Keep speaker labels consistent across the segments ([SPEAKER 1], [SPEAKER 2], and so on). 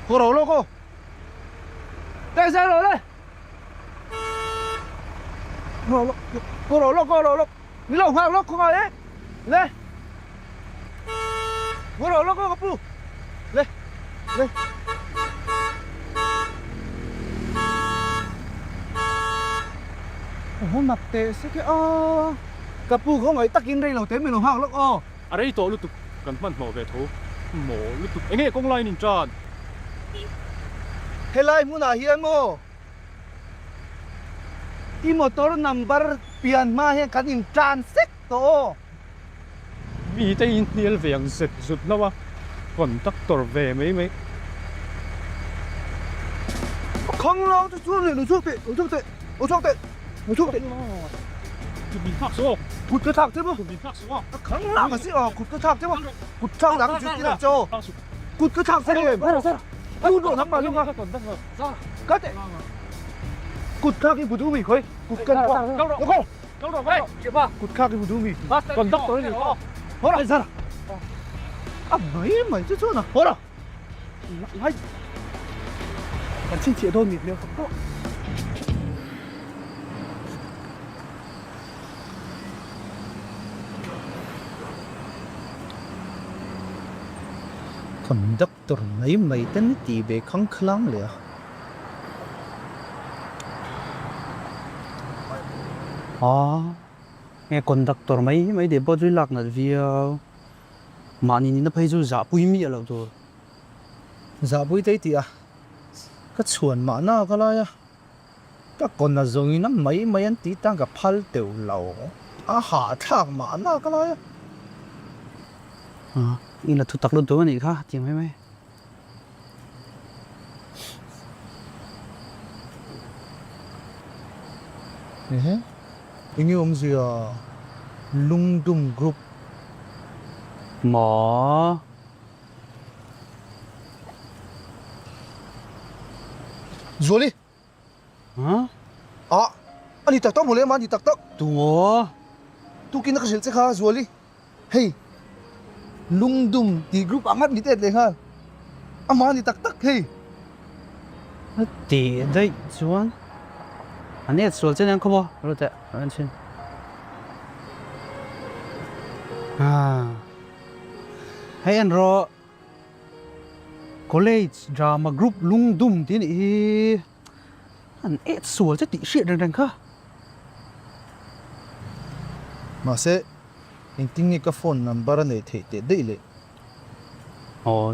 [SPEAKER 1] Cô đầu lô cô. Đây ra rồi đây. Cô đầu lô cô đầu lô. Đi lô hoàng lô cô ngồi đấy. Lên. Cô đầu lô cô cặp bu. Lên. Lên. Ủa mặt tệ sẽ cái cặp bu không ấy tắc in đây là thế mình là hoàng lô
[SPEAKER 2] ở đây tổ lúc tục cần phân mỏ về thú mỏ lúc tục anh ấy công lai nhìn tròn
[SPEAKER 1] thế lại muốn là hiền mô đi motor number pian ma hiện cái in tràn xích to
[SPEAKER 2] vì tay in đi về giật giật nó mà còn tắc tổ về mấy
[SPEAKER 1] không lo tôi xuống này nó xuống tệ nó xuống tệ
[SPEAKER 2] bị thắc số
[SPEAKER 1] cụt cái thằng thế bố
[SPEAKER 2] bị thắc số
[SPEAKER 1] không làm mà xí cụt cái thằng thế bố cụt thằng làm chuyện gì làm cho cụt cái thằng thế này cụt độ thằng mà luôn không cắt đấy cụt khác cái bút mì khơi cụt cân quăng đâu đâu cụt khác cái bút mì
[SPEAKER 2] còn tắc tổ này
[SPEAKER 1] hốt lại ra mấy mày chứ nào hốt à hay còn xin chị thôi mịt nếu không có Conductor mấy tên tì về không khlang liền
[SPEAKER 3] nghe conductor mấy để bao nhiêu lạc là vì mà nhìn nó phải dù giả bùi mía là rồi
[SPEAKER 1] giả bùi thế thì cái chuồn mà nó cái này các con là dùng nó mấy anh tí tăng cái phal tiểu lẩu hạ thang mà nó cái này
[SPEAKER 3] in là thu tắc luôn tối này khác tiếng mấy
[SPEAKER 1] anh yêu ông gì lung tung group
[SPEAKER 3] mỏ
[SPEAKER 1] rồi đi anh đi tắc tóc một lên mà đi tắc tóc
[SPEAKER 3] tua
[SPEAKER 1] tu kia nó cái gì khác rồi đi hey lung tung thì group angat đi tết đấy ha mà đi tắc tắc hey
[SPEAKER 3] thì đây chuan anh ấy số trên anh không bao rồi thế anh xin hay anh rồi college drama group lung tung thế này anh ấy số trên tỉ shit đằng khác
[SPEAKER 1] mà sẽ anh tin cái phone number này thì để đấyเลย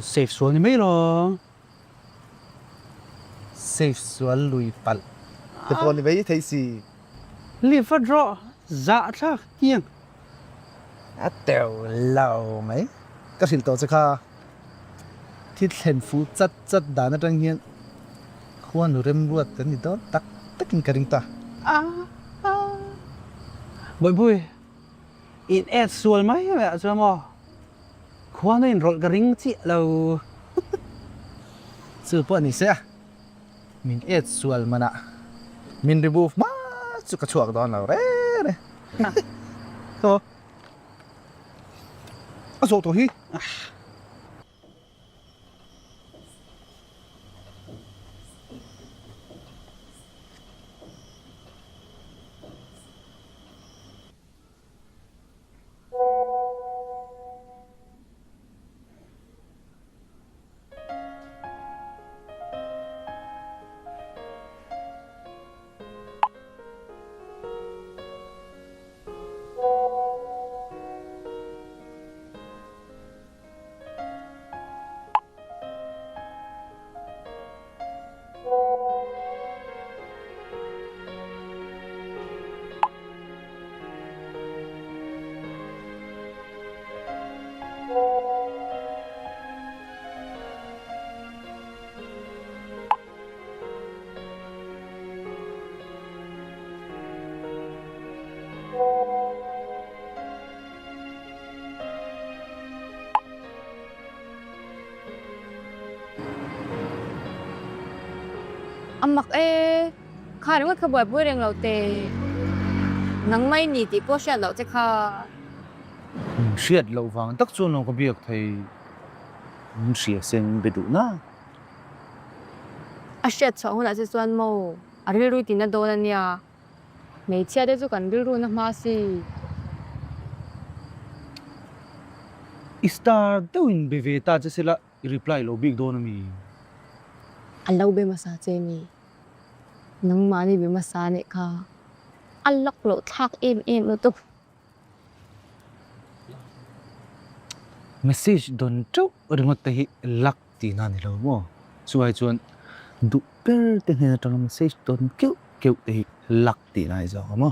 [SPEAKER 3] save số này mấy lo
[SPEAKER 1] save số lui pal cái phone này vậy thấy gì
[SPEAKER 3] liền phát rõ dạ chắc tiếng
[SPEAKER 1] tèo lầu mấy cái gì đó sẽ kha thiết hiện phú chất đá nó đang hiện khoan rồi em ruột cái gì đó tắc cái đình ta
[SPEAKER 3] bụi in ad xuôi mấy mẹ cho mò khoan nên rồi cái ring chị lâu
[SPEAKER 1] sự bọn này sẽ mình ad xuôi mà nè mình remove má chút cái chuột đó nào đấy này thôi số tôi hi
[SPEAKER 4] mặc khai đúng cái buổi buổi đêm lâu tê nắng mấy nhỉ thì có chuyện lâu chứ kha
[SPEAKER 1] chuyện lâu vàng tắc cho nó có việc thì muốn xỉa sen bị đủ na
[SPEAKER 4] à shit cho hôn là sẽ xuân mồ à rêu rêu tin là đồ này nha mấy chia đấy cho cần rêu rêu nó mà xí
[SPEAKER 3] Star teu in beve ta che sela reply lo big do na mi
[SPEAKER 4] anh lâu bên mà sao chơi mi nang mà đi bên mà sao này cả anh lóc lộ thác em nó tục
[SPEAKER 3] message don chau ringot te hi lak ti na ni lo mo chuai chuan du per te ne tang message don keu te hi lak ti na zo mo